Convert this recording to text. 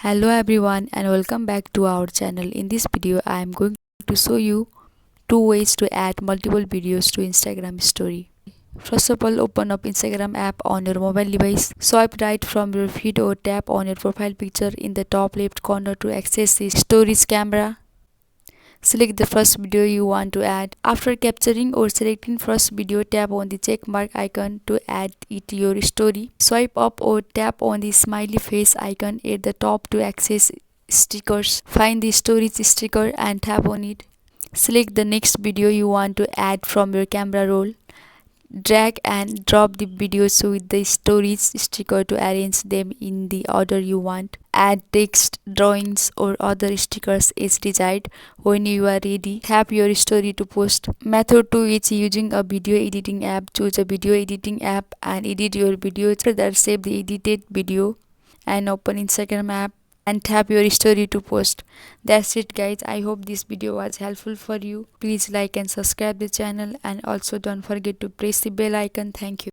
Hello everyone and welcome back to our channel. In this video I am going to show you two ways to add multiple videos to Instagram story. First of all, open up Instagram app on your mobile device. Swipe right from your feed or tap on your profile picture in the top left corner to access the stories camera. Select the first video you want to add. After capturing or selecting first video, tap on the check mark icon to add it to your story. Swipe up or tap on the smiley face icon at the top to access stickers. Find the stories sticker and tap on it. Select the next video you want to add from your camera roll. Drag and drop the videos with the stories sticker to arrange them in the order you want. Add text, drawings or other stickers as desired. When you are ready, tap your story to post. Method 2 is using a video editing app. Choose a video editing app and edit your video. After that, save the edited video and open Instagram app and tap your story to post. That's it guys. I hope this video was helpful for you. Please like and subscribe the channel and also don't forget to press the bell icon. Thank you.